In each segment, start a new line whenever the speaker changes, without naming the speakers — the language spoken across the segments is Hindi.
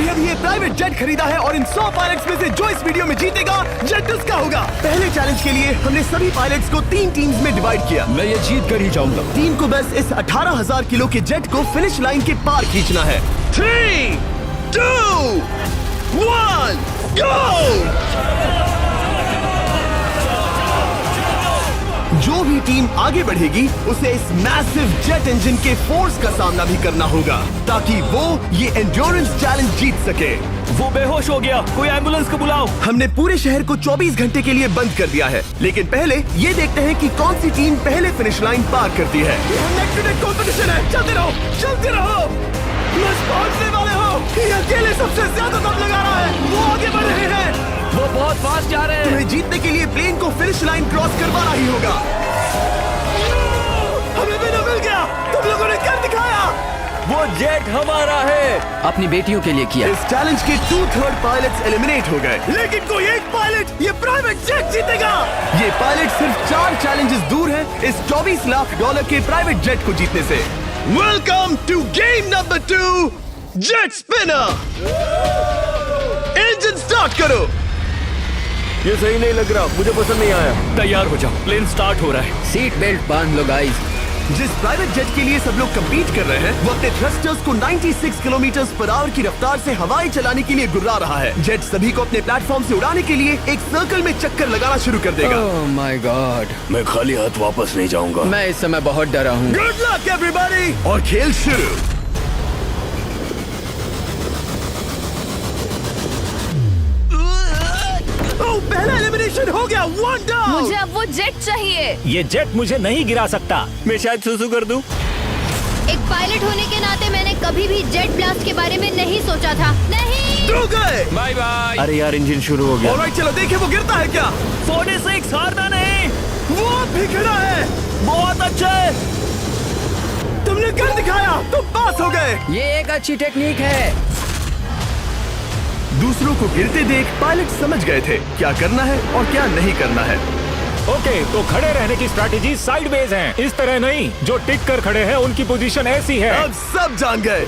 अभी ये प्राइवेट जेट खरीदा है और इन 100 पायलट्स में से जो इस वीडियो में जीतेगा जेट उसका होगा। पहले चैलेंज के लिए हमने सभी पायलट्स को 3 टीम्स में डिवाइड किया।
मैं ये जीत कर ही जाऊंगा।
टीम को बस इस 18,000 किलो के जेट को फिनिश लाइन के पार खींचना है। 3, 2, 1, गो! जो भी टीम आगे बढ़ेगी उसे इस मैसिव जेट इंजन के फोर्स का सामना भी करना होगा ताकि वो ये एंड्योरेंस चैलेंज जीत सके।
वो बेहोश हो गया, कोई एम्बुलेंस को बुलाओ।
हमने पूरे शहर को 24 घंटे के लिए बंद कर दिया है, लेकिन पहले ये देखते हैं कि कौन सी टीम पहले फिनिश लाइन पार करती है। नेक टू नेक कंपटीशन है, चलते रहो, चलते रहो। बस पहुंचने वाले हो। ये अकेले सबसे ज्यादा दम लगा रहा है, वो आगे बढ़ रहे हैं।
वो बहुत फास्ट जा रहे हैं।
तुम्हें जीतने के लिए प्लेन को फिनिश लाइन क्रॉस करवाना ही होगा। हमें भी मिल गया, तुम लोगों ने कर दिखाया।
वो जेट हमारा है। अपनी बेटियों के लिए किया।
इस चैलेंज के 2/3 पायलट्स एलिमिनेट हो गए, लेकिन कोई एक पायलट ये प्राइवेट जेट जीतेगा। ये पायलट सिर्फ 4 चैलेंजेस दूर है इस $24 लाख के प्राइवेट जेट को जीतने से। Welcome to game number 2, jet spinner. Engine start करो।
ये सही नहीं लग रहा, मुझे पसंद नहीं आया। तैयार हो जाओ, प्लेन स्टार्ट हो रहा है। सीट बेल्ट बांध लो गाइस।
जिस प्राइवेट जेट के लिए सब लोग कम्पीट कर रहे हैं वो अपने थ्रस्टर्स को 96 किलोमीटर पर आवर की रफ्तार से हवाई चलाने के लिए गुर्रा रहा है। जेट सभी को अपने प्लेटफॉर्म से उड़ाने के लिए एक सर्कल में चक्कर लगाना शुरू कर देगा।
ओह माय गॉड, मैं खाली हाथ वापस नहीं जाऊंगा। मैं इस समय बहुत डरा हूँ।
गुड लक एवरीबॉडी, और खेल शुरू। पहला एलिमिनेशन हो गया, 1 डाउन।
मुझे अब वो जेट चाहिए।
ये जेट मुझे नहीं गिरा सकता।
मैं शायद सुसु कर दूं।
एक पायलट होने के नाते मैंने कभी भी जेट ब्लास्ट के बारे में नहीं सोचा था। नहीं।
दो गए।
Bye bye. अरे यार, इंजन शुरू हो गया।
ऑलराइट, चलो देखें वो गिरता है क्या।
46 हारना नहीं।
वो भी खड़ा है।
बहुत अच्छे।
तुमने कर दिखाया, तुम पास हो गए।
ये एक अच्छी टेक्निक है।
दूसरों को गिरते देख पायलट समझ गए थे क्या करना है और क्या नहीं करना है।
ओके, तो खड़े रहने की स्ट्रैटेजी साइडवेज है, इस तरह नहीं। जो टिक कर खड़े हैं उनकी पोजीशन ऐसी है।
अब सब जान गए।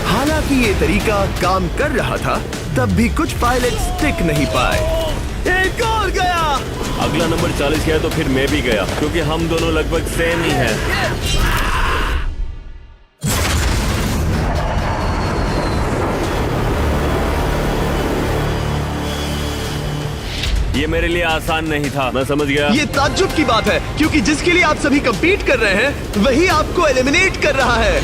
हालांकि ये तरीका काम कर रहा था, तब भी कुछ पायलट टिक नहीं पाए। एक और गया।
अगला नंबर 40 गया तो फिर मैं भी गया, क्योंकि हम दोनों लगभग सेम ही हैं। ये मेरे लिए आसान नहीं था, मैं समझ गया।
ये ताज्जुब की बात है, क्योंकि जिसके लिए आप सभी कम्पीट कर रहे हैं वही आपको एलिमिनेट कर रहा है।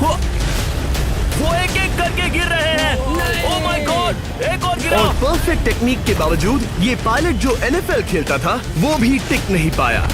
वो एक एक करके गिर रहे हैं। ओह माय गॉड, एक और गिरा।
और परफेक्ट टेक्निक के बावजूद ये पायलट जो NFL खेलता था वो भी टिक नहीं पाया।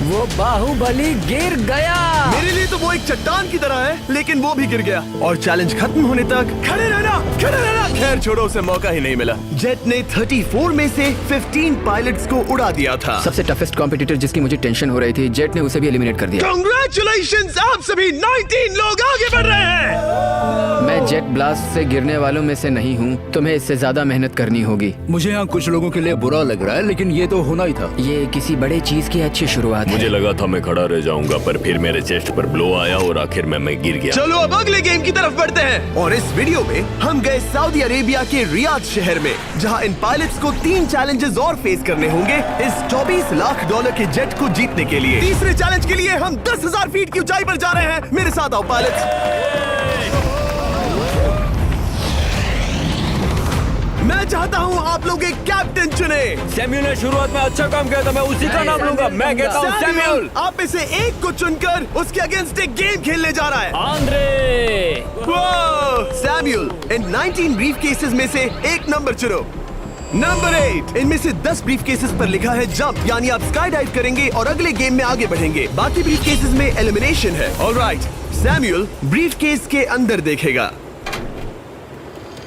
वो बाहुबली गिर गया।
मेरे लिए तो वो एक चट्टान की तरह है, लेकिन वो भी गिर गया। और चैलेंज खत्म होने तक खड़े रहना, खड़े रहना। खैर छोड़ो, उसे मौका ही नहीं मिला। जेट ने 34 में से 15 पायलट्स को उड़ा दिया था।
सबसे टफेस्ट कॉम्पिटिटर जिसकी मुझे टेंशन हो रही थी, जेट ने उसे भी एलिमिनेट कर दिया।
कांग्रेचुलेशंस, आप सभी 19 लोग आगे बढ़ रहे हैं।
मैं जेट ब्लास्ट से गिरने वालों में से नहीं हूँ। तुम्हें इससे ज्यादा मेहनत करनी होगी।
मुझे यहाँ कुछ लोगों के लिए बुरा लग रहा है, लेकिन ये तो होना ही था।
ये किसी बड़े चीज की अच्छी शुरुआत है।
मुझे लगा था मैं खड़ा रह जाऊंगा, पर फिर मेरे चेस्ट पर ब्लो आया और आखिर में मैं गिर गया।
चलो अब अगले गेम की तरफ बढ़ते हैं। और इस वीडियो में हम गए सऊदी अरेबिया के रियाद शहर में, जहां इन पायलट्स को 3 चैलेंजेस और फेस करने होंगे इस $24 लाख के जेट को जीतने के लिए। तीसरे चैलेंज के लिए हम 10,000 फीट की ऊंचाई पर जा रहे हैं। मेरे साथ आओ पायलट्स। मैं चाहता हूँ आप लोग एक कैप्टन चुने।
सैम्यूल ने शुरुआत में अच्छा काम किया था, मैं उसी का नाम लूंगा। मैं कहता हूँ सैम्यूल।
आप में से एक को चुनकर उसके अगेंस्ट एक गेम खेलने जा रहा है।
आंद्रे।
सैम्यूल, इन 19 ब्रीफ केसेस में से एक नंबर चुनो। नंबर 8। इनमें से 10 ब्रीफ केसेस पर लिखा है जंप, यानी आप स्काई डाइव करेंगे और अगले गेम में आगे बढ़ेंगे। बाकी ब्रीफ केसेस में एलिमिनेशन है। ऑलराइट, सैम्यूल ब्रीफ केस के अंदर देखेगा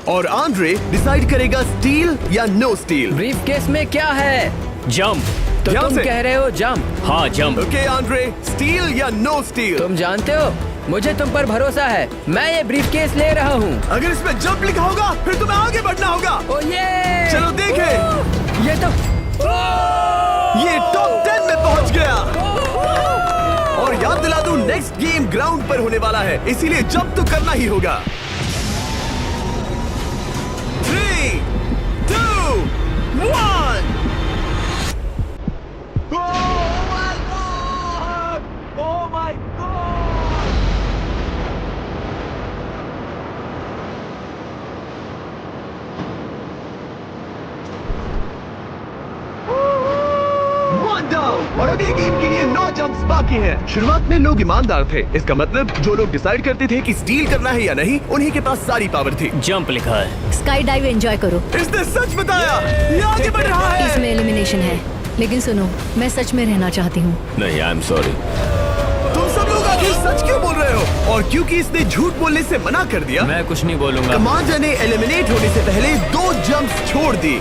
और आंद्रे डिसाइड करेगा स्टील या नो स्टील।
ब्रीफ केस में क्या है?
जंप।
तो
ध्यान
तुम
से।
कह रहे हो जंप?
हाँ, जंप।
ओके आंद्रे, स्टील या नो स्टील?
तुम जानते हो, मुझे तुम पर भरोसा है। मैं ये ब्रीफ केस ले रहा हूँ।
अगर इसमें जंप लिखा होगा फिर तुम्हें आगे बढ़ना होगा।
ओ ये
चलो देखें।
ये तो
ये टॉप 10 में पहुंच गया। और याद दिला दूं, नेक्स्ट गेम ग्राउंड पर होने वाला है, इसीलिए जंप तो करना ही होगा। 3, 2, 1। और अभी गेम के लिए 9 जंप्स बाकी हैं। शुरुआत में लोग ईमानदार थे, इसका मतलब जो लोग डिसाइड करते थे कि स्टील करना है या नहीं, उन्हीं के पास सारी पावर थी।
जंप लिखा है।
स्काई डाइव एंजॉय करो।
इसने सच बताया, ये आगे बढ़ रहा है।
इसमें एलिमिनेशन है, लेकिन सुनो, मैं सच में रहना चाहती हूँ।
नहीं, आई एम सॉरी।
तुम सब लोग आखिर सच क्यों बोल रहे हो? और क्योंकि इसने झूठ बोलने से मना कर दिया,
मैं कुछ नहीं बोलूंगा।
कमांडर ने एलिमिनेट होने से पहले 2 जंप्स छोड़ दी।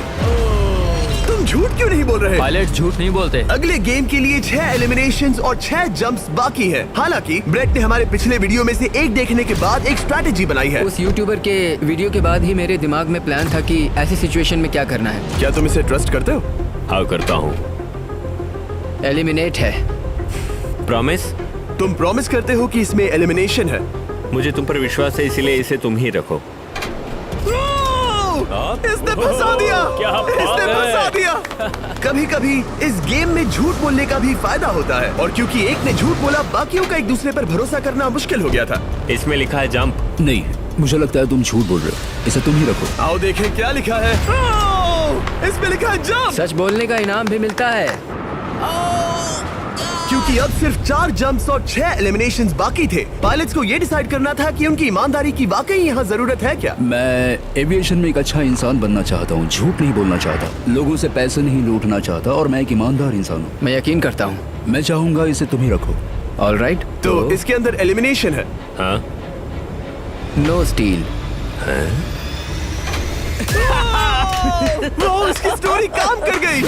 तुम झूठ क्यों नहीं बोल रहे?
पायलट झूठ नहीं बोलते।
अगले गेम के लिए 6 एलिमिनेशंस और 6 जंप्स बाकी हैं। हालांकि ब्रेट ने हमारे पिछले वीडियो में से एक देखने के बाद एक स्ट्रैटेजी बनाई है।
उस यूट्यूबर के वीडियो के बाद ही मेरे दिमाग में प्लान था कि ऐसी सिचुएशन में क्या करना है।
क्या तुम इसे ट्रस्ट करते हो?
हाँ, करता हूँ।
एलिमिनेट है।
प्रॉमिस?
तुम प्रॉमिस करते हो कि इसमें एलिमिनेशन है?
मुझे तुम पर विश्वास है, इसलिए इसे तुम ही रखो।
इसने फंसा दिया।
क्या बात
इसने
है?
फंसा दिया। कभी-कभी इस गेम में झूठ बोलने का भी फायदा होता है, और क्योंकि एक ने झूठ बोला, बाकियों का एक दूसरे पर भरोसा करना मुश्किल हो गया था।
इसमें लिखा है जंप।
नहीं, मुझे लगता है तुम झूठ बोल रहे हो। इसे तुम ही रखो।
आओ देखें क्या लिखा है। इसमें लिखा है जंप।
सच बोलने का इनाम भी मिलता है।
क्योंकि अब सिर्फ 4 जंप्स और 6 एलिमिनेशंस बाकी थे, पायलट्स को ये डिसाइड करना था कि उनकी ईमानदारी की वाकई यहाँ जरूरत है क्या।
मैं एविएशन में एक अच्छा इंसान बनना चाहता हूँ, झूठ नहीं बोलना चाहता, लोगों से पैसे नहीं लूटना चाहता, और मैं एक ईमानदार इंसान हूँ। मैं यकीन करता हूँ। मैं चाहूंगा इसे तुम ही रखो। ऑलराइट,
तो इसके अंदर एलिमिनेशन है।
हाँ,
नो स्टील।
वो उसकी स्टोरी काम कर गई।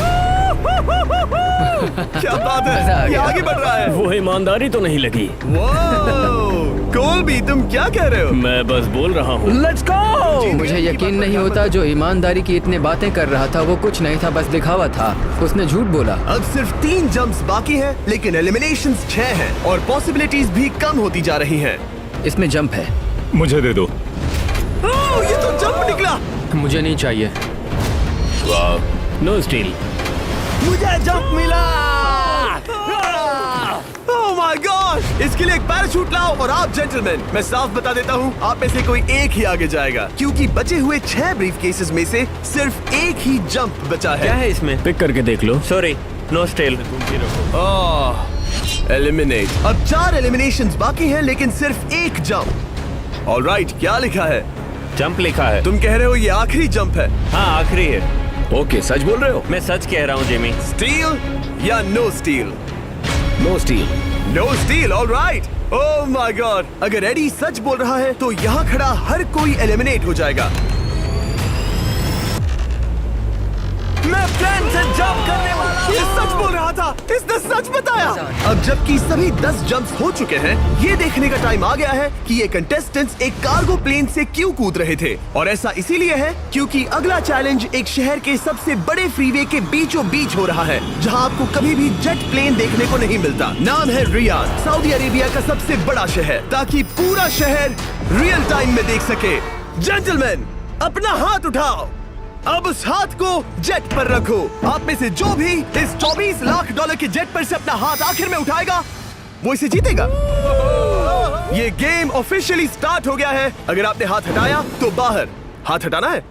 क्या बात
मजा आ
है, ये
गया।
आगे बढ़ रहा है।
वो ईमानदारी तो नहीं लगी।
कोलबी, तुम क्या कह रहे हो?
मैं बस बोल रहा हूँ।
Let's go. मुझे यकीन नहीं होता जो ईमानदारी की इतने बातें कर रहा था वो कुछ नहीं था, बस दिखावा था। उसने झूठ बोला।
अब सिर्फ 3 जंप्स बाकी हैं, लेकिन एलिमिनेशंस 6 हैं और पॉसिबिलिटीज भी कम होती जा रही हैं।
इसमें जंप है।
मुझे दे दो।
ये तो जंप निकला।
मुझे नहीं चाहिए।
No steel.
मुझे जंप मिला। ओह माय गॉड! इसके लिए एक पैराशूट लाओ। और आप जेंटलमैन, मैं साफ बता देता हूँ, आप में से कोई एक ही आगे जाएगा, क्योंकि बचे हुए 6 ब्रीफ केसेस में से सिर्फ एक ही जंप बचा
क्या
है।
है इसमें? पिक करके देख लो। Sorry, no steel.
एलिमिनेट। अब 4 एलिमिनेशंस बाकी हैं, लेकिन सिर्फ एक जंप। ऑलराइट, क्या लिखा है?
जंप लिखा है।
तुम कह रहे हो ये आखिरी जंप है?
हाँ, आखिरी है।
ओके, सच बोल रहे हो?
मैं सच कह रहा हूँ जिमी।
स्टील या no steal?
No steal.
No steal, alright. Oh my God! अगर एडी सच बोल रहा है तो यहाँ खड़ा हर कोई एलिमिनेट हो जाएगा। मैं प्लेन से जंप करने वाला हूँ। ये सच बोल रहा था, इसने सच बताया। अब जबकि सभी 10 जंप्स हो चुके हैं, ये देखने का टाइम आ गया है कि ये कंटेस्टेंट्स एक कार्गो प्लेन से क्यों कूद रहे थे। और ऐसा इसीलिए है क्योंकि अगला चैलेंज एक शहर के सबसे बड़े फ्रीवे के बीचों बीच हो रहा है, जहाँ आपको कभी भी जेट प्लेन देखने को नहीं मिलता। नाम है रियाद, सऊदी अरेबिया का सबसे बड़ा शहर, ताकि पूरा शहर रियल टाइम में देख सके। जेंटलमैन, अपना हाथ उठाओ। अब उस हाथ को जेट पर रखो। आप में से जो भी इस $24 लाख के जेट पर से अपना हाथ आखिर में उठाएगा, वो इसे जीतेगा। ये गेम ऑफिशियली स्टार्ट हो गया है। अगर आपने हाथ हटाया तो बाहर। हाथ हटाना है?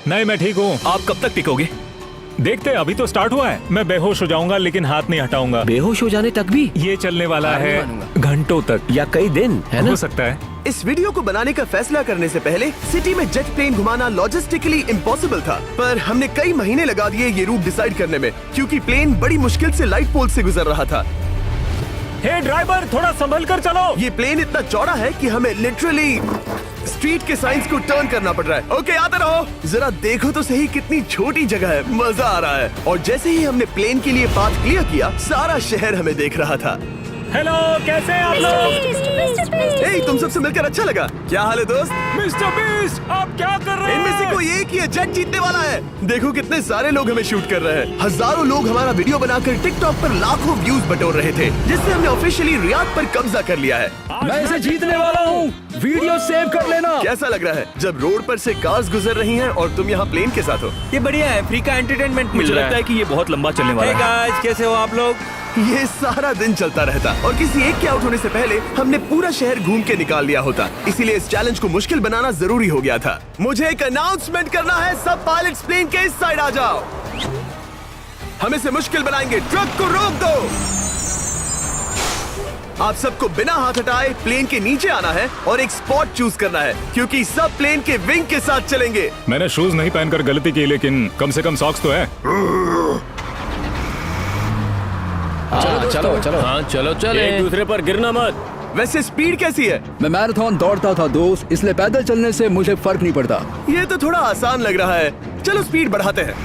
नहीं, मैं ठीक हूँ।
आप कब तक टिकोगे?
देखते हैं, अभी तो स्टार्ट हुआ है। मैं बेहोश हो जाऊंगा लेकिन हाथ नहीं हटाऊंगा।
बेहोश हो जाने तक भी?
ये चलने वाला
हार नहीं
है
मानूंगा।
घंटों तक
या कई दिन,
है ना?
हो सकता है।
इस वीडियो को बनाने का फैसला करने से पहले सिटी में जेट प्लेन घुमाना लॉजिस्टिकली इम्पॉसिबल था, पर हमने कई महीने लगा दिए ये रूट डिसाइड करने में, क्योंकि प्लेन बड़ी मुश्किल से लाइट पोल से गुजर रहा था।
हे ड्राइवर, थोड़ा संभल कर चलो।
ये प्लेन इतना चौड़ा है कि हमें लिटरली स्ट्रीट के साइंस को टर्न करना पड़ रहा है। ओके, आते रहो। जरा देखो तो सही कितनी छोटी जगह है, मजा आ रहा है। और जैसे ही हमने प्लेन के लिए पाथ क्लियर किया, सारा शहर हमें देख रहा था।
हेलो, कैसे हैं आप लोग?
ए, तुम सबसे मिलकर अच्छा लगा। क्या हाल है दोस्त?
मिस्टर बीस्ट, आप क्या कर रहे
इनमें से
हैं?
कोई एक ही है जेट जीतने वाला है। देखो कितने सारे लोग हमें शूट कर रहे हैं। हजारों लोग हमारा वीडियो बनाकर टिकटॉक पर लाखों व्यूज बटोर रहे थे, जिससे हमने ऑफिशियली रियाद पर कब्जा कर लिया है।
मैं इसे जीतने वाला हूँ। वीडियो सेव कर लेना।
कैसा लग रहा है जब रोड पर से कार्स गुजर रही हैं और तुम यहाँ प्लेन के साथ हो?
ये बढ़िया है, फ्री का एंटरटेनमेंट मिल
मुझे
रहा
लगता
है।
है कि ये बहुत लंबा चलने वाला है।
गाइस, कैसे हो आप लोग?
ये सारा दिन चलता रहता और किसी एक के आउट होने से पहले हमने पूरा शहर घूम के निकाल लिया होता। इसीलिए इस चैलेंज को मुश्किल बनाना जरूरी हो गया था। मुझे एक अनाउंसमेंट करना है, सब पायलट्स प्लेन के इस साइड आ जाओ। हम इसे मुश्किल बनाएंगे, ट्रक को रोक दो। आप सबको बिना हाथ हटाए प्लेन के नीचे आना है और एक स्पॉट चूज करना है, क्योंकि सब प्लेन के विंग के साथ चलेंगे।
मैंने शूज नहीं पहनकर गलती की, लेकिन कम से कम सॉक्स तो है।
चलो चलो।
हाँ चलो चले।
एक दूसरे पर गिरना मत।
वैसे स्पीड कैसी है?
मैं मैराथन दौड़ता था दोस्त, इसलिए पैदल चलने से मुझे फर्क नहीं पड़ता।
ये तो थोड़ा आसान लग रहा है। चलो स्पीड बढ़ाते हैं।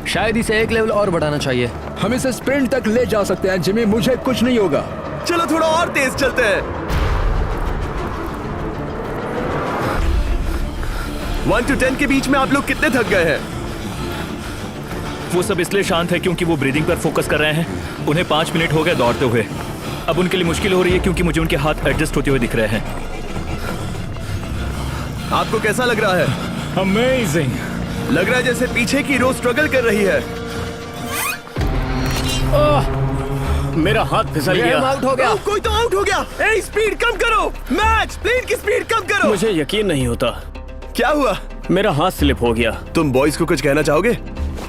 शायद इसे एक लेवल और बढ़ाना चाहिए।
हम इसे स्प्रिंट तक ले जा सकते हैं जिमी, मुझे कुछ नहीं होगा।
चलो थोड़ा और तेज चलते हैं। 1 to 10 के बीच में आप लोग कितने थक गए हैं?
वो सब इसलिए शांत है क्योंकि वो ब्रीदिंग पर फोकस कर रहे हैं। उन्हें 5 मिनट हो गए दौड़ते हुए। अब उनके लिए मुश्किल हो रही है क्योंकि मुझे उनके हाथ एडजस्ट होते हुए दिख रहे हैं।
आपको कैसा लग रहा है?
अमेजिंग।
लग रहा है जैसे पीछे की रो स्ट्रगल कर रही है।
मेरा हाथ फिसल गया।
आउट हो गया।
कोई तो आउट हो गया। ए, स्पीड कम करो। मैच प्लेन की स्पीड कम करो।
मुझे यकीन नहीं होता,
क्या हुआ?
मेरा हाथ स्लिप हो गया।
तुम बॉयज को कुछ कहना चाहोगे?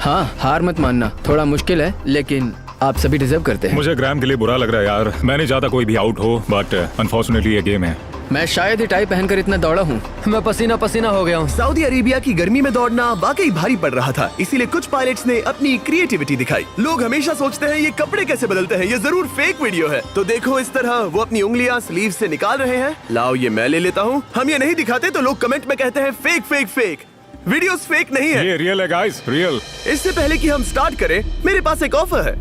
हाँ, हार मत मानना। थोड़ा मुश्किल है, लेकिन आप सभी डिजर्व करते हैं।
मुझे ग्राम के लिए बुरा लग रहा है यार। मैं नहीं चाहता कोई भी आउट हो, बट अनफॉर्चुनेटली ये गेम है।
मैं शायद ही टाई पहनकर इतना दौड़ा हूँ। मैं पसीना पसीना हो गया हूँ।
सऊदी अरेबिया की गर्मी में दौड़ना वाकई भारी पड़ रहा था, इसीलिए कुछ पायलट्स ने अपनी क्रिएटिविटी दिखाई। लोग हमेशा सोचते हैं ये कपड़े कैसे बदलते हैं, ये जरूर फेक वीडियो है। तो देखो इस तरह वो अपनी उंगलियां स्लीव से निकाल रहे हैं। लाओ ये मैं ले लेता हूँ। हम ये नहीं दिखाते तो लोग कमेंट में कहते हैं fake fake fake. Videos fake नहीं है।
ये रियल है गाइस, रियल।
इससे पहले कि हम स्टार्ट करें, मेरे पास एक ऑफर है।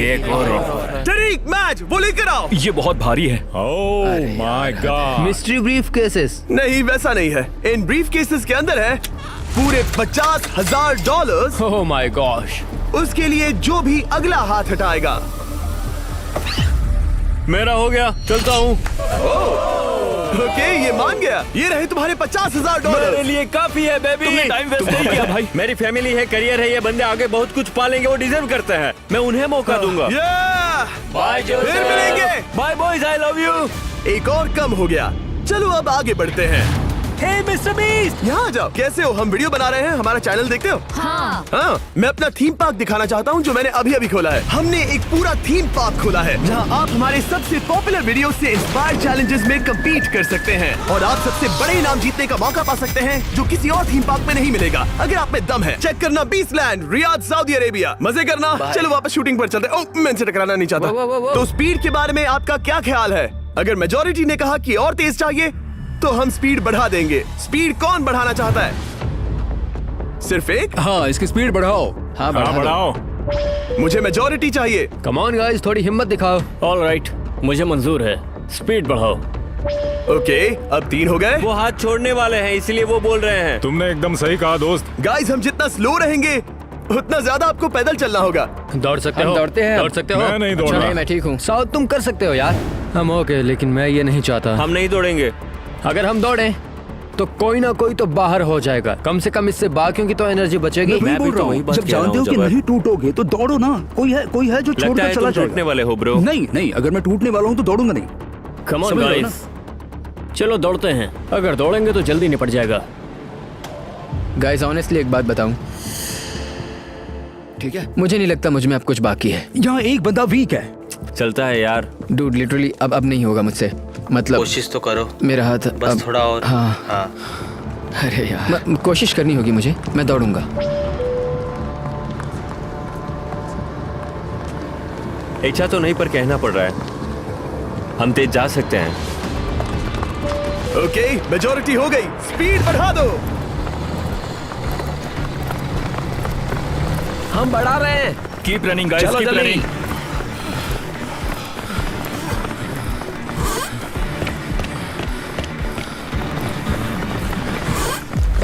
एक और
तरीक मैच वो लेकर आओ।
ये बहुत भारी है।
ओह my God.
Mystery brief cases.
नहीं वैसा नहीं है। इन ब्रीफ केसेस के अंदर है पूरे $50,000।
Oh my gosh.
उसके लिए जो भी अगला हाथ हटाएगा।
मेरा हो गया, चलता हूँ।
ओके, ये मान गया। ये रहे तुम्हारे $50,000।
मेरे लिए काफी है बेबी। तुमने टाइम वेस्ट नहीं किया भाई। मेरी फैमिली है, करियर है, ये बंदे आगे बहुत कुछ पालेंगे, वो डिजर्व करते हैं। मैं उन्हें मौका दूंगा।
बाय फिर मिलेंगे।
Bye boys, I love you.
एक और कम हो गया। चलो अब आगे बढ़ते हैं।
हे मिस्टर बीस्ट,
यहाँ आ जाओ। कैसे हो? हम वीडियो बना रहे हैं, हमारा चैनल देखते हो?
हाँ।
हाँ, मैं अपना थीम पार्क दिखाना चाहता हूँ जो मैंने अभी अभी खोला है। हमने एक पूरा थीम पार्क खोला है जहाँ आप हमारे सबसे पॉपुलर वीडियो से इंस्पायर चैलेंजेस में कम्पीट कर सकते हैं और आप सबसे बड़े इनाम जीतने का मौका पा सकते हैं जो किसी और थीम पार्क में नहीं मिलेगा। अगर आप में दम है, चेक करना बीस्टलैंड, रियाद, सऊदी अरेबिया। मजे करना। चलो वापस शूटिंग पर चलते हैं। ओह, मैं इनसे टकराना नहीं चाहता। तो स्पीड के बारे में आपका क्या ख्याल है? अगर मेजोरिटी ने कहा कि और तेज चाहिए तो हम स्पीड बढ़ा देंगे। स्पीड कौन बढ़ाना चाहता है? सिर्फ एक?
हाँ, इसकी स्पीड बढ़ाओ।
हाँ,
हाँ बढ़ाओ।
मुझे मेजोरिटी चाहिए।
कम ऑन गाइस, थोड़ी हिम्मत दिखाओ।
ऑलराइट, मुझे मंजूर है। स्पीड बढ़ाओ।
ओके, अब 3 हो गए।
वो हाथ छोड़ने वाले हैं, इसलिए वो बोल रहे हैं।
तुमने एकदम सही कहा दोस्त।
गाइस, हम जितना स्लो रहेंगे उतना ज्यादा आपको पैदल चलना होगा।
दौड़ सकते हो?
दौड़ते हैं।
दौड़ सकते हो?
मैं नहीं दौड़
अच्छा,
रहा।
मैं ठीक हूँ। साउथ तुम कर सकते हो यार। हम ओके, लेकिन मैं ये नहीं चाहता।
हम नहीं दौड़ेंगे।
अगर हम दौड़े तो कोई ना कोई तो बाहर हो जाएगा। कम से कम इससे बाकियों की तो एनर्जी बचेगी।
मैं
भी
बोल
तो
रहा
वही
हूँ,
बात
जब
कह रहा
जानते हो
हूँ,
कि
जबर।
नहीं टूटोगे तो दौड़ो ना। कोई है जो
लगता
छोड़कर
है
चला
तुम टूटने
जाएगा।
वाले हो ब्रो।
नहीं, अगर मैं टूटने वाला हूँ तो दौड़ूंगा नहीं।
कम ऑन
समझ रहे हो
गाइस, चलो दौड़ते हैं।
अगर दौड़ेंगे तो जल्दी निपट जाएगा। गाइस, ऑनेस्टली एक बात बताऊं,
ठीक है,
मुझे नहीं लगता मुझ में अब कुछ बाकी है।
यहाँ एक बंदा वीक है।
चलता है यार।
डूड, लिटरली अब नहीं होगा मुझसे। मतलब
कोशिश तो करो,
मेरा हाथ
बस
अब,
थोड़ा और।
हाँ।
हाँ।
अरे यार, कोशिश करनी होगी मुझे। मैं दौड़ूंगा।
इच्छा तो नहीं, पर कहना पड़ रहा है। हम तेज जा सकते हैं।
ओके, मेजोरिटी हो गई। स्पीड बढ़ा दो।
हम बढ़ा रहे हैं।
कीप रनिंग गाइस,
चलो
कीप
जल्दी।
रनिंग।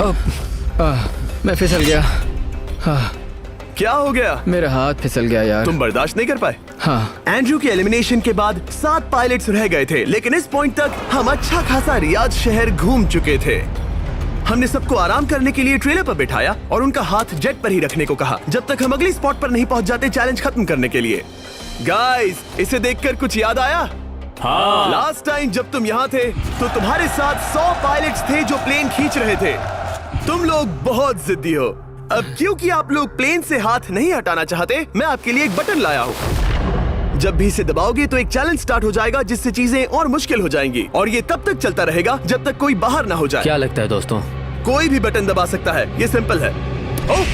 मैं फिसल गया।
क्या हो गया?
मेरा हाथ फिसल गया यार।
तुम बर्दाश्त नहीं कर पाए?
हाँ।
एंड्रू के एलिमिनेशन के बाद 7 पायलट्स रह गए थे, लेकिन इस पॉइंट तक हम अच्छा खासा रियाद शहर घूम चुके थे। हमने सबको आराम करने के लिए ट्रेलर पर बिठाया और उनका हाथ जेट पर ही रखने को कहा जब तक हम अगली स्पॉट पर नहीं पहुंच जाते चैलेंज खत्म करने के लिए। गाइस, इसे देखकर कुछ याद आया?
हाँ।
लास्ट टाइम जब तुम यहाँ थे तो तुम्हारे साथ 100 पायलट्स थे जो प्लेन खींच रहे थे। तुम लोग बहुत जिद्दी हो। अब क्योंकि आप लोग प्लेन से हाथ नहीं हटाना चाहते, मैं आपके लिए एक बटन लाया हूँ। जब भी इसे दबाओगे तो एक चैलेंज स्टार्ट हो जाएगा जिससे चीजें और मुश्किल हो जाएंगी और ये तब तक चलता रहेगा जब तक कोई बाहर ना हो जाए।
क्या लगता है दोस्तों?
कोई भी बटन दबा सकता है, ये सिंपल है। ओह,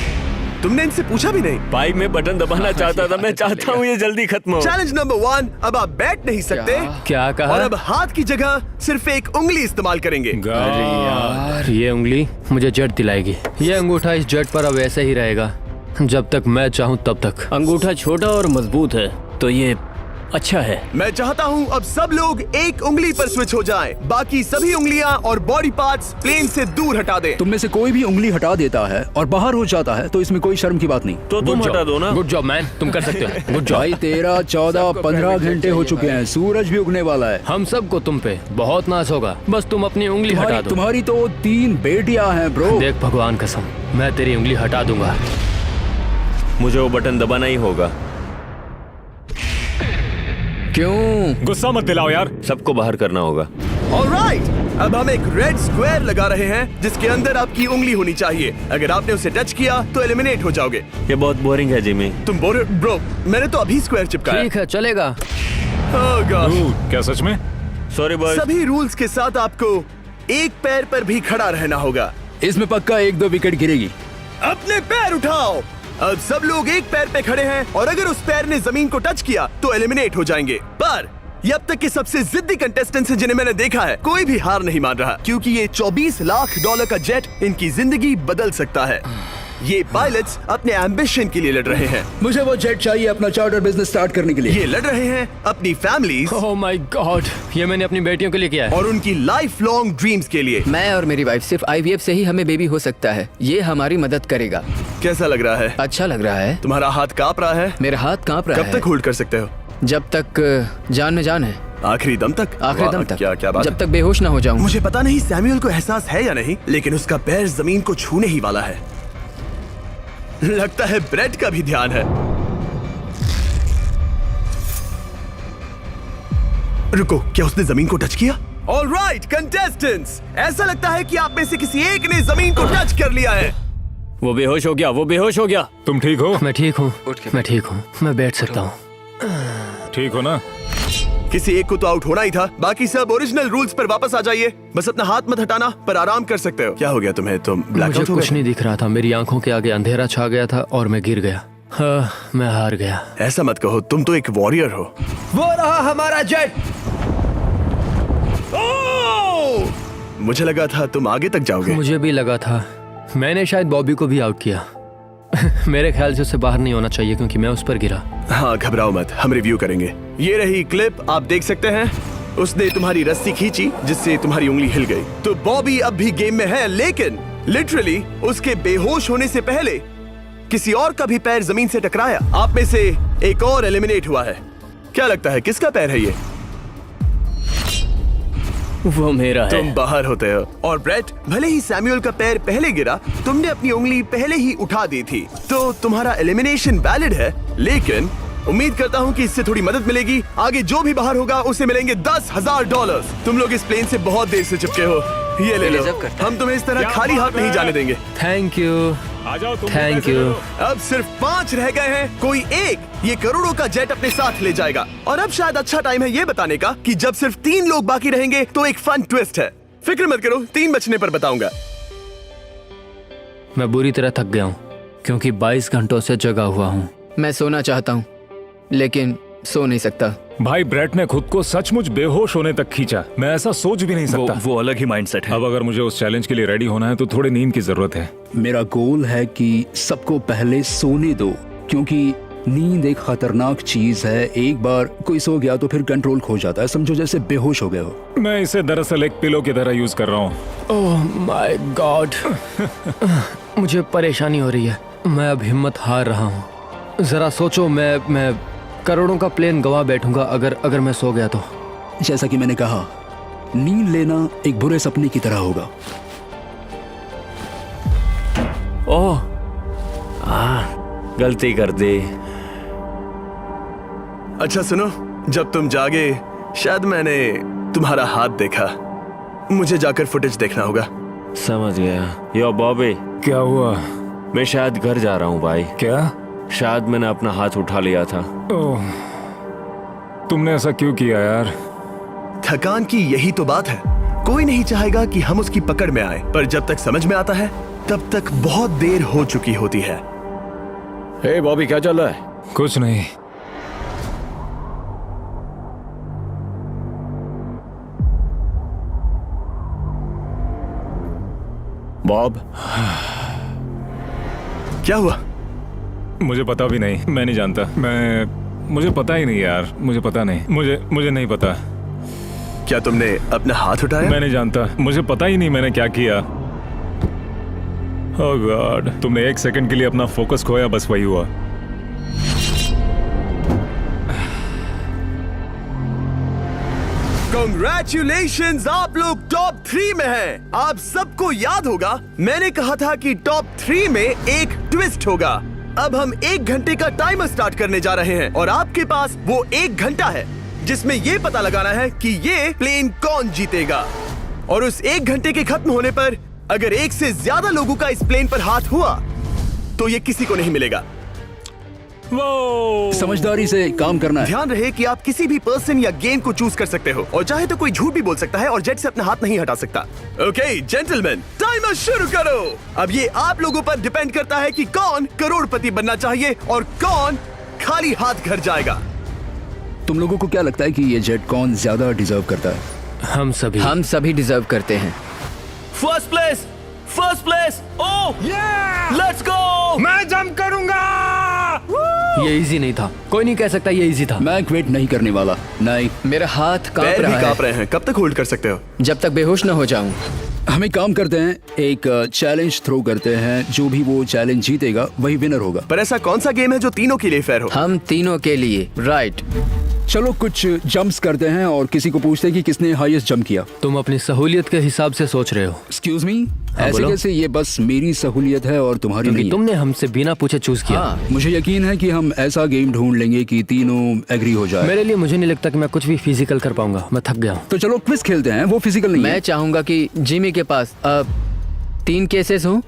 तुमने इनसे पूछा भी नहीं।
भाई मैं बटन दबाना चाहता था, मैं चाहता हूँ ये जल्दी खत्म हो।
चैलेंज नंबर 1, अब आप बैठ नहीं सकते।
क्या कहा?
और अब हाथ की जगह सिर्फ एक उंगली इस्तेमाल करेंगे।
अरे
यार, ये उंगली मुझे जेट दिलाएगी। ये अंगूठा इस जेट पर अब ऐसे ही रहेगा जब तक मैं चाहूँ तब तक। अंगूठा छोटा और मजबूत है तो ये अच्छा है।
मैं चाहता हूँ अब सब लोग एक उंगली पर स्विच हो जाएं। बाकी सभी उंगलियां और बॉडी पार्ट्स प्लेन से दूर हटा दें।
तुम में से कोई भी उंगली हटा देता है और बाहर हो जाता है तो इसमें कोई शर्म की बात नहीं।
तो तुम हटा दो ना। गुड जॉब मैन, तुम कर सकते हो। Good job.
भाई 13, 14, 15 घंटे हो चुके हैं, सूरज भी उगने वाला है।
हम सबको तुम पे बहुत नाज होगा, बस तुम अपनी उंगली हटा दो।
तुम्हारी तो 3 बेटियां हैं ब्रो।
देख भगवान कसम, मैं तेरी उंगली हटा दूंगा। मुझे वो बटन दबाना ही होगा।
क्यों?
गुस्सा मत दिलाओ यार।
सबको बाहर करना होगा।
ऑलराइट, अब हम एक रेड स्क्वायर लगा रहे हैं जिसके अंदर आपकी उंगली होनी चाहिए। अगर आपने उसे टच किया तो एलिमिनेट हो जाओगे।
ये बहुत बोरिंग है जिमी।
तुम ब्रो, मैंने तो अभी स्क्वायर चिपकाया।
ठीक है, चलेगा।
Oh gosh।
क्या सच में?
Sorry boy.
सभी रूल्स के साथ आपको एक पैर पर भी खड़ा रहना होगा।
इसमें पक्का 1-2 विकेट गिरेगी।
अपने पैर उठाओ। अब सब लोग एक पैर पे खड़े हैं और अगर उस पैर ने जमीन को टच किया तो एलिमिनेट हो जाएंगे। पर ये अब तक के सबसे जिद्दी कंटेस्टेंट्स हैं जिन्हें मैंने देखा है। कोई भी हार नहीं मान रहा क्योंकि ये $24 लाख का जेट इनकी जिंदगी बदल सकता है। ये पायलट्स अपने एम्बिशन के लिए लड़ रहे हैं।
मुझे वो जेट चाहिए अपना चार्टर बिजनेस स्टार्ट करने के लिए।
ये लड़ रहे हैं अपनी फैमिलीज
ओह माय गॉड, ये मैंने अपनी बेटियों के लिए किया है।
और उनकी लाइफ लॉन्ग ड्रीम्स के लिए।
मैं और मेरी वाइफ सिर्फ IVF से ही हमें बेबी हो सकता है। ये हमारी मदद करेगा।
कैसा लग रहा है?
अच्छा लग रहा है।
तुम्हारा हाथ कांप रहा है?
मेरा हाथ कांप रहा है।
कब तक होल्ड कर सकते हो?
जब तक जान में जान है।
आखिरी दम तक?
आखिरी दम तक।
क्या बात
जब तक बेहोश ना हो जाऊं।
मुझे पता नहीं सैमुअल को एहसास है या नहीं, लेकिन उसका पैर जमीन को छूने ही वाला है। लगता है ब्रेड का भी ध्यान है। रुको, क्या उसने जमीन को टच किया? ऑलराइट कंटेस्टेंट्स, ऐसा लगता है कि आप में से किसी एक ने जमीन को टच कर लिया है।
वो बेहोश हो गया, वो बेहोश हो गया।
तुम ठीक हो?
मैं ठीक हूँ, मैं ठीक हूँ, मैं बैठ सकता हूँ।
ठीक हो ना?
किसी एक को तो आउट होना ही था। बाकी सब ओरिजिनल रूल्स पर वापस आ जाइए। बस अपना हाथ मत हटाना, पर आराम कर सकते हो। क्या हो गया तुम्हें? तुम ब्लैकआउट
मुझे
हो
कुछ
गए?
नहीं दिख रहा था, मेरी आंखों के आगे अंधेरा छा गया था और मैं गिर गया। हाँ, मैं हार गया।
ऐसा मत कहो, तुम तो एक वॉरियर हो।
वो रहा हमारा जेट।
मुझे लगा था तुम आगे तक जाओगे।
मुझे भी लगा था। मैंने शायद बॉबी को भी आउट किया। मेरे ख्याल से उसे बाहर नहीं होना चाहिए क्योंकि मैं उस पर गिरा।
हाँ, घबराओ मत, हम रिव्यू करेंगे। ये रही क्लिप, आप देख सकते हैं। उसने तुम्हारी रस्सी खींची जिससे तुम्हारी उंगली हिल गई। तो बॉबी अब भी गेम में है, लेकिन लिटरली उसके बेहोश होने से पहले किसी और का भी पैर जमीन से टकराया। आप में से एक और एलिमिनेट हुआ है। क्या लगता है किसका पैर है ये?
वो मेरा है।
तुम बाहर होते हो। और ब्रेट, भले ही सैमुअल का पैर पहले गिरा, तुमने अपनी उंगली पहले ही उठा दी थी, तो तुम्हारा एलिमिनेशन वैलिड है। लेकिन उम्मीद करता हूँ कि इससे थोड़ी मदद मिलेगी। आगे जो भी बाहर होगा उसे मिलेंगे $10,000। तुम लोग इस प्लेन से बहुत देर से चिपके हो, ये ले लो। हम तुम्हें इस तरह खाली हाथ नहीं जाने देंगे।
थैंक यू,
आ जाओ तुम।
Thank you.
अब सिर्फ 5 रह गए हैं। कोई एक ये करोड़ों का जेट अपने साथ ले जाएगा। और अब शायद अच्छा टाइम है ये बताने का कि जब सिर्फ 3 लोग बाकी रहेंगे तो एक फन ट्विस्ट है। फिक्र मत करो, 3 बचने पर बताऊंगा।
मैं बुरी तरह थक गया हूँ क्योंकि 22 घंटों से जगा हुआ हूँ।
मैं सोना चाहता हूँ लेकिन सो नहीं सकता।
भाई ब्रेट ने खुद को सचमुच बेहोश होने तक खींचा। मैं ऐसा सोच भी नहीं सकता।
वो अलग ही माइंडसेट है।
अब अगर मुझे उस चैलेंज के लिए रेडी होना है तो थोड़ी नींद की जरूरत है।
मेरा गोल है कि सबको पहले सोने दो, क्योंकि नींद एक खतरनाक चीज है। एक बार कोई सो गया तो फिर कंट्रोल खो जाता है, समझो जैसे बेहोश हो गए हो।
मैं इसे दरअसल एक पिलो की तरह यूज कर रहा हूँ।
ओह माय गॉड, मुझे परेशानी हो रही है। मैं अब हिम्मत हार रहा हूँ। जरा सोचो, मैं करोड़ों का प्लेन गवा बैठूंगा अगर मैं सो गया तो।
जैसा कि मैंने कहा, नींद लेना एक बुरे सपने की तरह होगा।
ओह, गलती कर दी।
अच्छा सुनो, जब तुम जागे शायद मैंने तुम्हारा हाथ देखा। मुझे जाकर फुटेज देखना होगा।
समझ गया। यो बॉबी,
क्या हुआ?
मैं शायद घर जा रहा हूँ भाई।
क्या?
शायद मैंने अपना हाथ उठा लिया था।
ओह, तुमने ऐसा क्यों किया यार?
थकान की यही तो बात है। कोई नहीं चाहेगा कि हम उसकी पकड़ में आए, पर जब तक समझ में आता है तब तक बहुत देर हो चुकी होती है।
हे बॉबी, क्या चल रहा है?
कुछ नहीं।
बॉब,
क्या हुआ?
मुझे पता भी नहीं, मैं नहीं जानता। मुझे पता ही नहीं यार, मुझे पता नहीं। मुझे नहीं पता।
क्या तुमने अपना हाथ उठाया?
मैं नहीं जानता, मुझे पता ही नहीं मैंने क्या किया। ओह गॉड, तुमने एक सेकंड के लिए अपना फोकस खोया, बस वही हुआ।
Congratulations, आप लोग टॉप 3 में हैं। आप सबको याद होगा मैंने कहा था कि टॉप 3 में एक ट्विस्ट होगा। अब हम 1 घंटे का टाइमर स्टार्ट करने जा रहे हैं और आपके पास वो 1 घंटा है जिसमें ये पता लगाना है कि ये प्लेन कौन जीतेगा। और उस 1 घंटे के खत्म होने पर अगर 1 से ज्यादा लोगों का इस प्लेन पर हाथ हुआ तो ये किसी को नहीं मिलेगा।
समझदारी से काम करना है।
ध्यान रहे कि आप किसी भी पर्सन या गेम को चूज कर सकते हो और चाहे तो कोई झूठ भी बोल सकता है और जेट से अपना हाथ नहीं हटा सकता। ओके जेंटलमैन, टाइमर शुरू करो। अब ये आप लोगों पर डिपेंड करता है कि कौन करोड़पति बनना चाहिए और कौन खाली हाथ घर जाएगा।
तुम लोगों को क्या लगता है कि ये जेट कौन ज्यादा डिजर्व करता है?
हम सभी डिजर्व करते हैं।
First place. Oh let's go.
मैं जंप करूंगा।
ये इजी नहीं था, कोई नहीं कह सकता ये इजी था।
मैं क्विट नहीं करने वाला। नहीं,
मेरा हाथ कांप
पैर
रहा
भी
है।
कांप रहे हैं। कब तक होल्ड कर सकते हो?
जब तक बेहोश न हो जाऊं।
हम एक काम करते हैं, एक चैलेंज थ्रो करते हैं। जो भी वो चैलेंज जीतेगा वही विनर होगा।
पर ऐसा कौन सा गेम है जो तीनों के लिए फेयर हो?
हम तीनों के लिए। राइट।
चलो कुछ जंप्स करते हैं और किसी को पूछते हैं कि किसने हाईएस्ट जंप किया।
तुम अपनी सहूलियत के हिसाब से सोच रहे हो।
एक्सक्यूज मी, ऐसे
बोलो।
कैसे? ये बस मेरी सहूलियत है और तुम्हारी
क्योंकि
नहीं है।
तुमने हमसे बिना पूछे चूज किया।
हाँ,
मुझे यकीन है कि हम ऐसा गेम ढूंढ लेंगे कि तीनों एग्री हो जाए।
मेरे लिए मुझे नहीं लगता कि मैं कुछ भी फिजिकल कर पाऊंगा, मैं थक गया हूँ।
तो चलो क्विज खेलते हैं। वो फिजिकल नहीं
मैं
है।
चाहूंगा कि जिमी के पास 3 केसेस हों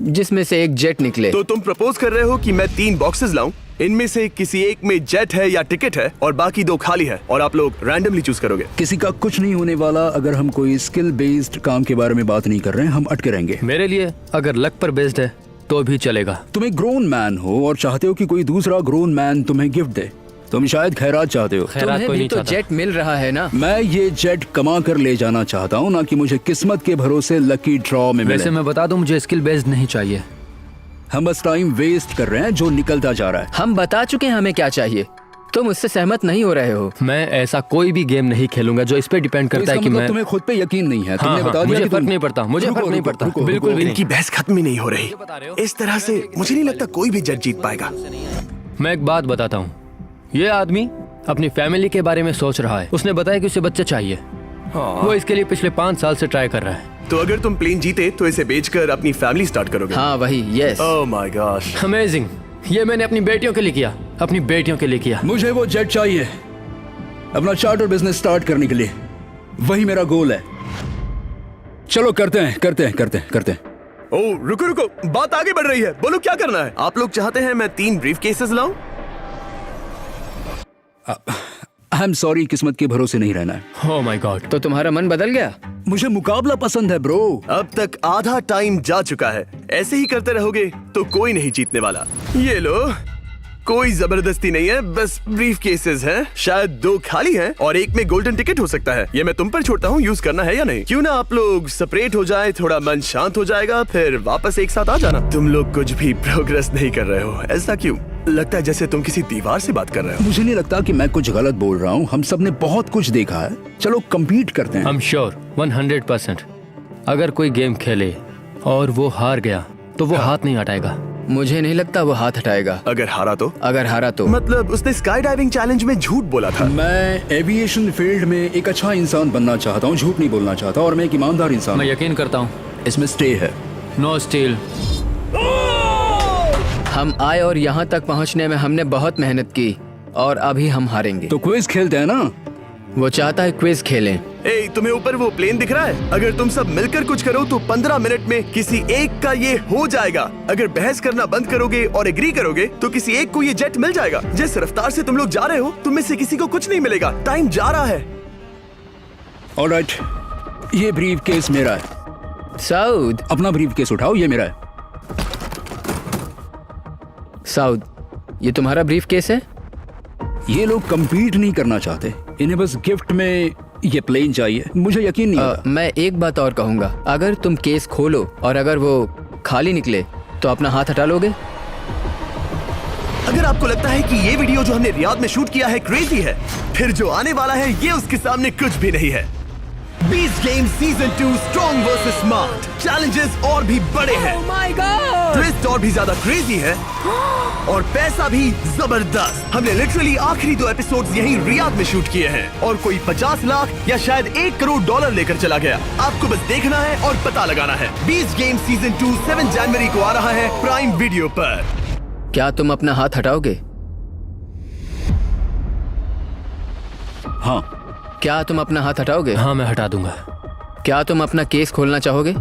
जिसमें से एक जेट निकले।
तो तुम प्रपोज कर रहे हो कि मैं 3 बॉक्सेस लाऊं, इनमें से किसी एक में जेट है या टिकट है और बाकी 2 खाली है और आप लोग रैंडमली चूज करोगे।
किसी का कुछ नहीं होने वाला। अगर हम कोई स्किल बेस्ड काम के बारे में बात नहीं कर रहे हैं, हम अटके रहेंगे।
मेरे लिए अगर लक पर बेस्ड है तो भी चलेगा।
तुम एक ग्रोन मैन हो और चाहते हो कि कोई दूसरा ग्रोन मैन तुम्हें गिफ्ट दे। तुम शायद खैरात चाहते हो।
खैरात
तुम्हें
कोई
भी
नहीं
तो
चाहता।
जेट मिल रहा है ना।
मैं ये जेट कमा कर ले जाना चाहता हूँ, ना कि मुझे किस्मत के भरोसे लकी ड्रॉ में
वैसे
मिले।
मैं बता दूं, मुझे स्किल बेस्ड नहीं चाहिए।
हम बस टाइम वेस्ट कर रहे हैं जो निकलता जा रहा है।
हम बता चुके हैं हमें क्या चाहिए। तुम उससे सहमत नहीं हो रहे हो।
मैं ऐसा कोई भी गेम नहीं खेलूंगा जो इस पे डिपेंड
तो
करता
इसका
है कि
मतलब
मैं
तुम्हें खुद पे यकीन नहीं है।
हाँ,
तुमने
हाँ,
बता दिया
मुझे
कि
फर्क
तुम-
नहीं पड़ता, मुझे
रुको,
फर्क नहीं
रुको,
पड़ता,
रुको,
बिल्कुल भी
रुको।
इनकी बहस खत्म ही नहीं हो रही।
बता रहे हो?
इस तरह से मुझे नहीं लगता कोई भी जेट जीत पाएगा।
मैं एक बात बताता हूँ। ये आदमी अपनी फैमिली के बारे में सोच रहा है। उसने बताया कि उसे बच्चे चाहिए। वो इसके लिए पिछले 5 साल से ट्राई कर रहा है।
तो अगर तुम प्लेन जीते तो इसे बेचकर अपनी फैमिली स्टार्ट करोगे?
हाँ वही, yes.
Oh my gosh.
Amazing. ये मैंने अपनी बेटियों के लिए किया, अपनी बेटियों के लिए किया।
मुझे वो जेट चाहिए अपना चार्टर बिजनेस स्टार्ट करने के लिए। वही मेरा गोल है। चलो करते हैं।
ओह रुको, बात आगे बढ़ रही है। बोलो क्या करना है? आप लोग चाहते हैं मैं 3 ब्रीफ केसेस लाऊं?
आई एम सॉरी, किस्मत के भरोसे नहीं रहना है।
ओह माय गॉड।
तो तुम्हारा मन बदल गया?
मुझे मुकाबला पसंद है ब्रो।
अब तक आधा टाइम जा चुका है। ऐसे ही करते रहोगे तो कोई नहीं जीतने वाला। ये लो, कोई जबरदस्ती नहीं है, बस ब्रीफ केसेस हैं। शायद 2 खाली हैं और एक में गोल्डन टिकट हो सकता है। ये मैं तुम पर छोड़ता हूँ, यूज करना है या नहीं। क्यों ना आप लोग सेपरेट हो जाए, थोड़ा मन शांत हो जाएगा, फिर वापस एक साथ आ जाना। तुम लोग कुछ भी प्रोग्रेस नहीं कर रहे हो। ऐसा क्यों? लगता है जैसे तुम किसी दीवार से बात कर रहे हो।
मुझे नहीं लगता कि मैं कुछ गलत बोल रहा हूँ। हम सब ने बहुत कुछ देखा है। चलो कम्पीट करते हैं।
I'm sure 100%। अगर कोई गेम खेले और वो हार गया तो वो हाथ नहीं हटाएगा।
मुझे नहीं लगता वो हाथ हटाएगा।
अगर हारा तो?
अगर हारा तो
मतलब उसने स्काई डाइविंग चैलेंज में झूठ बोला था।
मैं एविएशन फील्ड में एक अच्छा इंसान बनना चाहता हूँ, झूठ नहीं बोलना चाहता, और मैं एक ईमानदार इंसान
मैं
हूँ।
यकीन करता हूँ।
इसमें स्टे है।
No steal.
हम आए और यहाँ तक पहुँचने में हमने बहुत मेहनत की और अभी हम हारेंगे।
तो क्विज खेलते हैं ना?
वो चाहता है क्विज खेलें।
ए, तुम्हें ऊपर वो प्लेन दिख रहा है? अगर तुम सब मिलकर कुछ करो तो 15 मिनट में किसी एक का ये हो जाएगा। अगर बहस करना बंद करोगे और एग्री करोगे तो किसी एक को ये जेट मिल जाएगा। जिस रफ्तार से तुम लोग जा रहे हो, तुम में से किसी को कुछ नहीं मिलेगा। टाइम जा रहा है।
ऑलराइट, ये ब्रीफ केस मेरा है।
साउद,
अपना ब्रीफ केस उठाओ, ये मेरा है।
साउद, ये तुम्हारा ब्रीफ केस है?
ये लोग कम्पीट नहीं करना चाहते, इन्हें बस गिफ्ट में ये प्लेन चाहिए। मुझे यकीन नहीं होता।
मैं एक बात और कहूंगा, अगर तुम केस खोलो और अगर वो खाली निकले तो अपना हाथ हटा लोगे?
अगर आपको लगता है कि ये वीडियो जो हमने रियाद में शूट किया है क्रेजी है, फिर जो आने वाला है ये उसके सामने कुछ भी नहीं है। Beast game season 2 strong versus smart. Challenges और भी बड़े हैं। ट्विस्ट और भी ज्यादा क्रेजी है और पैसा भी जबरदस्त। हमने लिटरली आखिरी 2 एपिसोड्स यहीं रियाद में शूट किए हैं और कोई 50 लाख या शायद $1 करोड़ लेकर चला गया। आपको बस देखना है और पता लगाना है। बीस्ट गेम सीजन 2 7 जनवरी को आ रहा है प्राइम वीडियो पर।
क्या तुम अपना हाथ हटाओगे?
हाँ।
क्या तुम अपना हाथ हटाओगे?
हाँ, मैं हटा दूंगा।
क्या तुम अपना केस खोलना चाहोगे?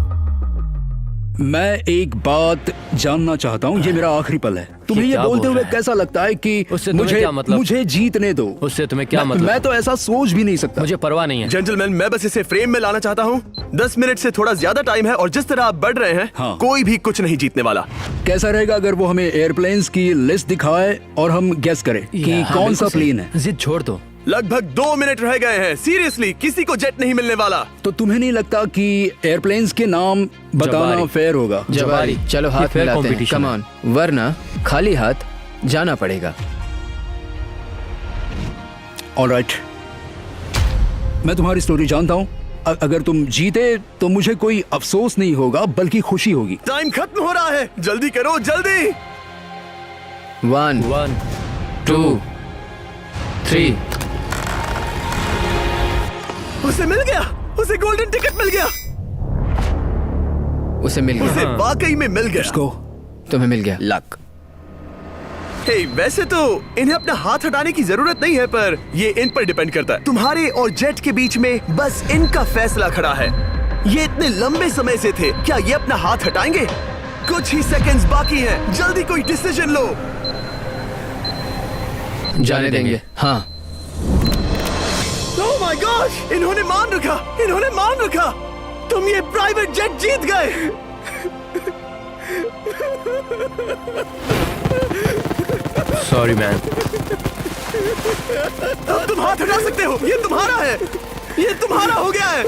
मैं एक बात जानना चाहता हूँ, ये मेरा आखिरी पल है। तुम्हें ये
क्या
बोलते
बोल
हुए
रहा है?
कैसा लगता है कि
उससे तुम्हें
मुझे
क्या मतलब?
मुझे जीतने दो।
उससे तुम्हें क्या मतलब?
मैं तो ऐसा सोच भी नहीं सकता।
मुझे परवाह नहीं है।
जेंटलमैन, मैं बस इसे फ्रेम में लाना चाहता हूँ। 10 मिनट से थोड़ा ज्यादा टाइम है और जिस तरह आप बढ़ रहे हैं,
हाँ।
कोई भी कुछ नहीं जीतने वाला।
कैसा रहेगा अगर वो हमें एयरप्लेन्स की लिस्ट दिखाए और हम गेस करें कि
हाँ,
कौन सा
बिल्कुल सही।
प्लेन है?
जिद छोड़ दो।
लगभग 2 मिनट रह गए हैं। सीरियसली, किसी को जेट नहीं मिलने वाला।
तो तुम्हें नहीं लगता कि एयरप्लेन्स के नाम बताना
जवारी।
फेयर होगा?
जवारी। चलो हाथ
fair
मिलाते हैं।
competition
कम
है।
ऑन, वरना खाली हाथ जाना पड़ेगा।
ऑलराइट, मैं तुम्हारी स्टोरी जानता हूँ। अगर तुम जीते तो मुझे कोई अफसोस नहीं होगा बल्कि खुशी होगी।
टाइम खत्म हो रहा है, जल्दी करो, जल्दी।
1
1
2 3।
उसे मिल गया, उसे गोल्डन टिकट मिल गया।
उसे मिल
उसे
गया।
वाकई में मिल गया।
इसको
तुम्हें मिल गया। लक।
हे, वैसे तो इन्हें अपना हाथ हटाने की जरूरत नहीं है, पर ये इन पर डिपेंड करता है। तुम्हारे और जेट के बीच में बस इनका फैसला खड़ा है। ये इतने लंबे समय से थे, क्या ये अपना हाथ हटाएंगे? कुछ ही सेकंड्स बाकी हैं, जल्दी कोई डिसीजन लो।
जाने देंगे। हाँ।
ओह माय गॉश, इन्होंने मान रखा, इन्होंने मान रखा। तुम ये प्राइवेट जेट जीत गए।
Sorry man.
अब तुम हाथ हटा सकते हो, ये तुम्हारा है, ये तुम्हारा हो गया है।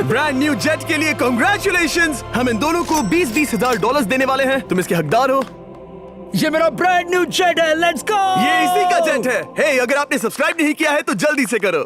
ब्रांड न्यू जेट के लिए कांग्रेचुलेशंस। हम इन दोनों को 20-20 हजार डॉलर देने वाले हैं। तुम इसके हकदार हो।
ये मेरा ब्रांड न्यू जेट है, लेट्स गो।
ये इसी का जेट है। हे, अगर आपने सब्सक्राइब नहीं किया है तो जल्दी से करो।